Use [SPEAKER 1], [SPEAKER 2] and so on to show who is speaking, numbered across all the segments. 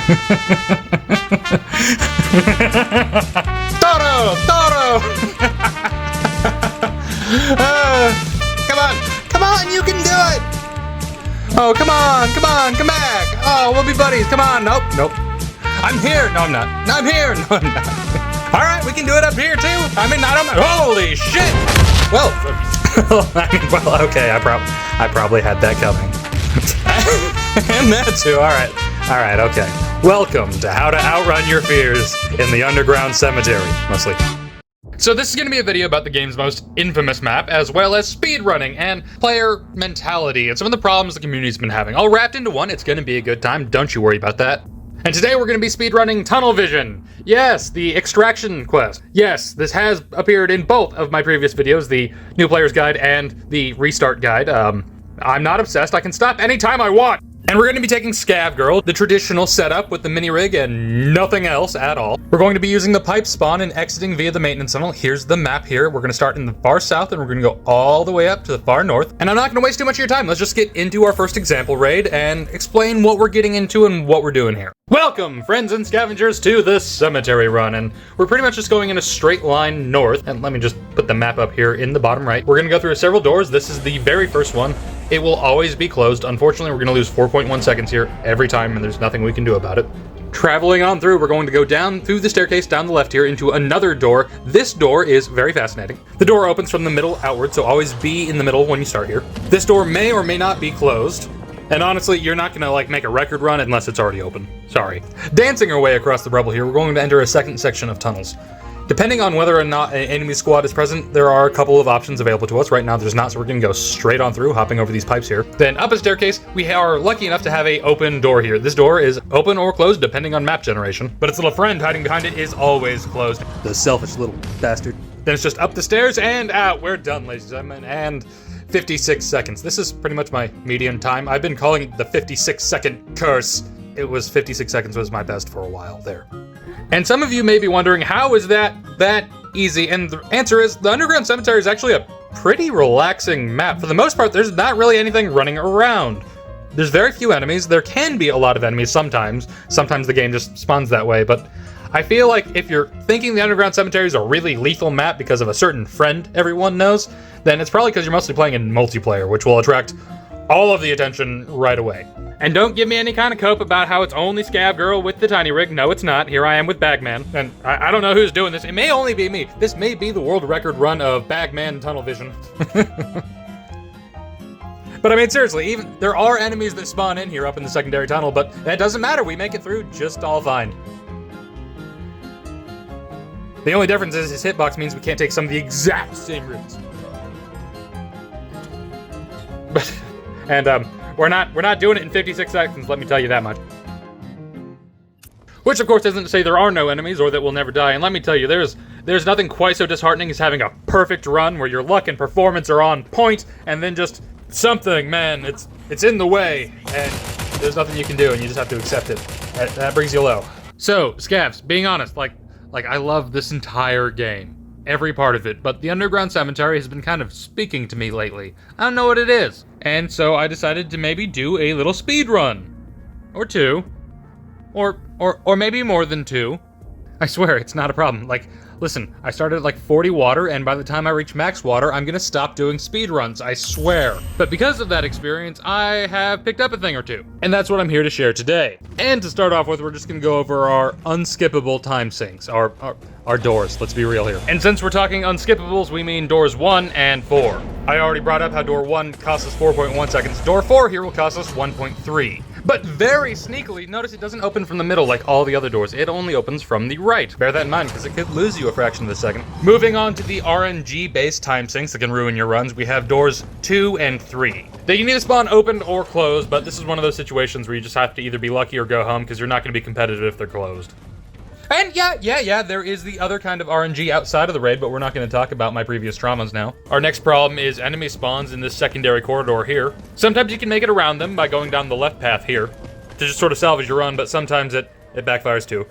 [SPEAKER 1] Toro! Toro! Come on, you can do it! Oh, come on, come back! Oh, we'll be buddies, come on, nope. I'm here, no I'm not. I'm here, no I'm not. All right, we can do it up here too. I mean, not on my, holy shit! Well, well, okay, I probably had that coming. And that too, all right, okay. Welcome to how to outrun your fears in the underground cemetery, mostly. So this is going to be a video about the game's most infamous map, as well as speedrunning and player mentality and some of the problems the community's been having. All wrapped into one. It's going to be a good time, don't you worry about that. And today we're going to be speedrunning Tunnel Vision. Yes, the extraction quest. Yes, this has appeared in both of my previous videos, the new player's guide and the restart guide. I'm not obsessed, I can stop anytime I want. And we're going to be taking Scav Girl, the traditional setup with the mini rig and nothing else at all. We're going to be using the pipe spawn and exiting via the maintenance tunnel. Here's the map here. We're going to start in the far south and we're going to go all the way up to the far north. And I'm not going to waste too much of your time. Let's just get into our first example raid and explain what we're getting into and what we're doing here. Welcome, friends and scavengers, to the cemetery run. And we're pretty much just going in a straight line north. And let me just put the map up here in the bottom right. We're going to go through several doors. This is the very first one. It will always be closed. Unfortunately, we're going to lose 4.1 seconds here every time, and there's nothing we can do about it. Traveling on through, we're going to go down through the staircase down the left here into another door. This door is very fascinating. The door opens from the middle outward, so always be in the middle when you start here. This door may or may not be closed. And honestly, you're not gonna like make a record run unless it's already open. Sorry. Dancing our way across the rubble here, we're going to enter a second section of tunnels. Depending on whether or not an enemy squad is present, there are a couple of options available to us. Right now there's not, so we're gonna go straight on through, hopping over these pipes here. Then up a staircase, we are lucky enough to have a open door here. This door is open or closed depending on map generation, but its little friend hiding behind it is always closed. The selfish little bastard. Then it's just up the stairs and out. We're done, ladies and gentlemen, and 56 seconds. This is pretty much my median time. I've been calling it the 56-second curse. It was 56 seconds was my best for a while there. And some of you may be wondering, how is that easy? And the answer is, the underground cemetery is actually a pretty relaxing map. For the most part, there's not really anything running around. There's very few enemies. There can be a lot of enemies sometimes. Sometimes the game just spawns that way, but I feel like if you're thinking the underground cemetery is a really lethal map because of a certain friend everyone knows, then it's probably because you're mostly playing in multiplayer, which will attract all of the attention right away. And don't give me any kind of cope about how it's only Scav Girl with the tiny rig. No, it's not. Here I am with Bagman. And I don't know who's doing this. It may only be me. This may be the world record run of Bagman Tunnel Vision. But I mean, seriously, even there are enemies that spawn in here up in the secondary tunnel, but that doesn't matter. We make it through just all fine. The only difference is his hitbox means we can't take some of the exact same routes. But, and we're not doing it in 56 seconds, let me tell you that much. Which of course isn't to say there are no enemies or that we'll never die, and let me tell you, there's nothing quite so disheartening as having a perfect run where your luck and performance are on point, and then just something, man, it's in the way, and there's nothing you can do, and you just have to accept it. That brings you low. So, Scavs, being honest, like I love this entire game. Every part of it, but the underground cemetery has been kind of speaking to me lately. I don't know what it is. And so I decided to maybe do a little speed run. Or two. Or maybe more than two. I swear, it's not a problem. Like, listen, I started at like 40 water, and by the time I reach max water, I'm gonna stop doing speed runs, I swear. But because of that experience, I have picked up a thing or two. And that's what I'm here to share today. And to start off with, we're just gonna go over our unskippable time sinks, our doors, let's be real here. And since we're talking unskippables, we mean doors 1 and 4. I already brought up how door 1 costs us 4.1 seconds. Door 4 here will cost us 1.3. But very sneakily, notice it doesn't open from the middle like all the other doors. It only opens from the right. Bear that in mind, because it could lose you a fraction of a second. Moving on to the RNG-based time sinks that can ruin your runs, we have doors 2 and 3. They can either spawn opened or closed, but this is one of those situations where you just have to either be lucky or go home, because you're not going to be competitive if they're closed. And yeah, there is the other kind of RNG outside of the raid, but we're not going to talk about my previous traumas now. Our next problem is enemy spawns in this secondary corridor here. Sometimes you can make it around them by going down the left path here to just sort of salvage your run, but sometimes it backfires too.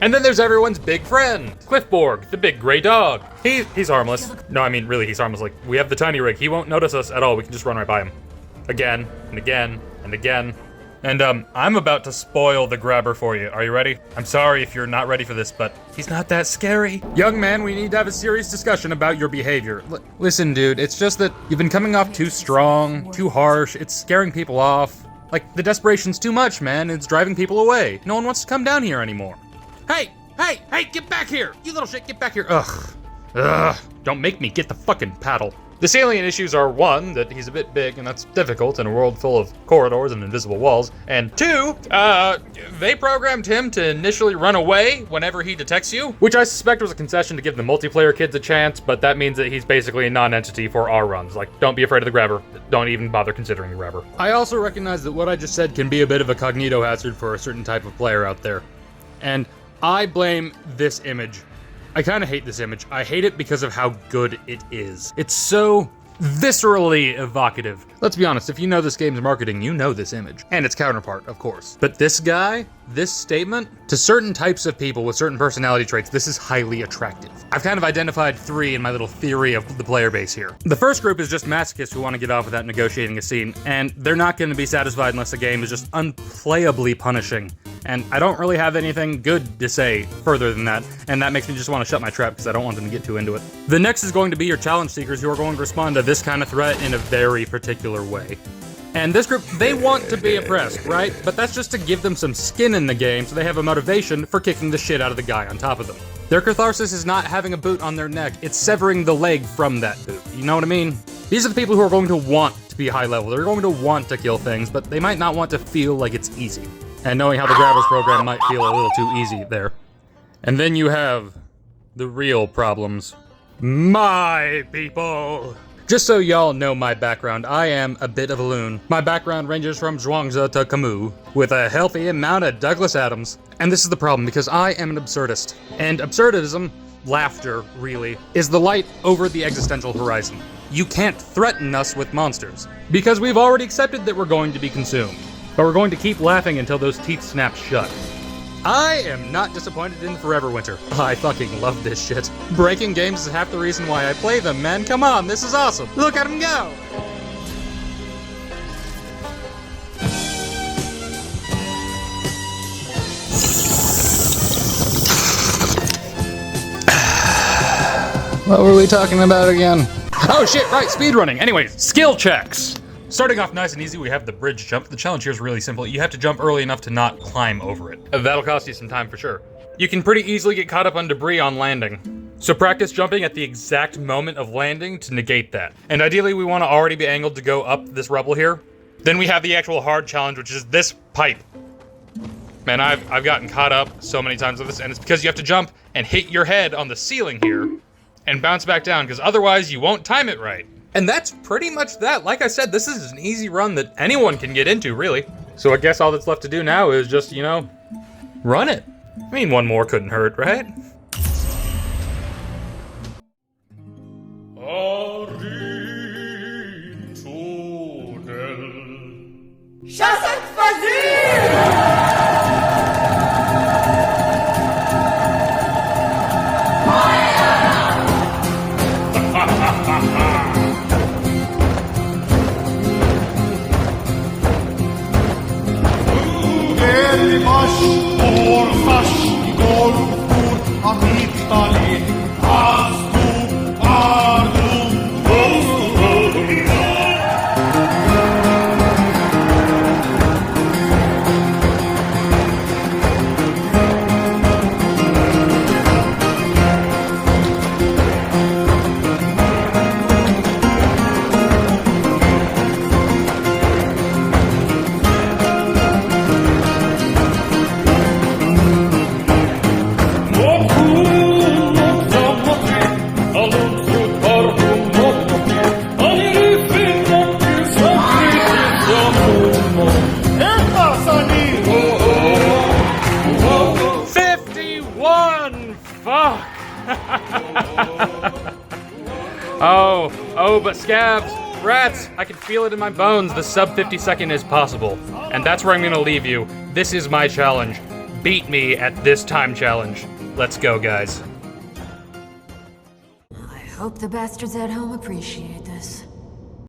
[SPEAKER 1] And then there's everyone's big friend, Cliffborg, the big gray dog. He's harmless. No, I mean, really, he's harmless. Like, we have the tiny rig. He won't notice us at all. We can just run right by him. Again, and again, and again. And I'm about to spoil the grabber for you. Are you ready? I'm sorry if you're not ready for this, but he's not that scary. Young man, we need to have a serious discussion about your behavior. Listen, dude, it's just that you've been coming off too strong, too harsh. It's scaring people off. Like, the desperation's too much, man. It's driving people away. No one wants to come down here anymore. Hey, get back here! You little shit, get back here. Ugh, don't make me get the fucking paddle. The salient issues are, one, that he's a bit big, and that's difficult in a world full of corridors and invisible walls, and two, they programmed him to initially run away whenever he detects you, which I suspect was a concession to give the multiplayer kids a chance, but that means that he's basically a non-entity for our runs. Like, don't be afraid of the grabber. Don't even bother considering the grabber. I also recognize that what I just said can be a bit of a cognito hazard for a certain type of player out there, and I blame this image. I kind of hate this image. I hate it because of how good it is. It's so viscerally evocative. Let's be honest, if you know this game's marketing, you know this image. And its counterpart, of course. But this guy, this statement, to certain types of people with certain personality traits, this is highly attractive. I've kind of identified 3 in my little theory of the player base here. The first group is just masochists who want to get off without negotiating a scene, and they're not going to be satisfied unless the game is just unplayably punishing. And I don't really have anything good to say further than that, and that makes me just want to shut my trap because I don't want them to get too into it. The next is going to be your challenge seekers who are going to respond to this kind of threat in a very particular way. And this group, they want to be oppressed, right? But that's just to give them some skin in the game so they have a motivation for kicking the shit out of the guy on top of them. Their catharsis is not having a boot on their neck, it's severing the leg from that boot. You know what I mean? These are the people who are going to want to be high level. They're going to want to kill things, but they might not want to feel like it's easy. And knowing how the Grabbers program might feel a little too easy there. And then you have the real problems. My people! Just so y'all know my background, I am a bit of a loon. My background ranges from Zhuangzi to Camus, with a healthy amount of Douglas Adams. And this is the problem, because I am an absurdist. And absurdism, laughter, really, is the light over the existential horizon. You can't threaten us with monsters, because we've already accepted that we're going to be consumed. But we're going to keep laughing until those teeth snap shut. I am not disappointed in Forever Winter. I fucking love this shit. Breaking games is half the reason why I play them, man. Come on, this is awesome. Look at him go! What were we talking about again? Oh shit, right, speedrunning. Anyways, skill checks. Starting off nice and easy, we have the bridge jump. The challenge here is really simple. You have to jump early enough to not climb over it. That'll cost you some time for sure. You can pretty easily get caught up on debris on landing. So practice jumping at the exact moment of landing to negate that. And ideally, we want to already be angled to go up this rubble here. Then we have the actual hard challenge, which is this pipe. Man, I've gotten caught up so many times with this, and it's because you have to jump and hit your head on the ceiling here and bounce back down, because otherwise you won't time it right. And that's pretty much that. Like I said, this is an easy run that anyone can get into, really. So I guess all that's left to do now is just, you know, run it. I mean, one more couldn't hurt, right? But scabs, rats, I can feel it in my bones. The sub 50 second is possible. And that's where I'm gonna leave you. This is my challenge. Beat me at this time challenge. Let's go, guys.
[SPEAKER 2] I hope the bastards at home appreciate this.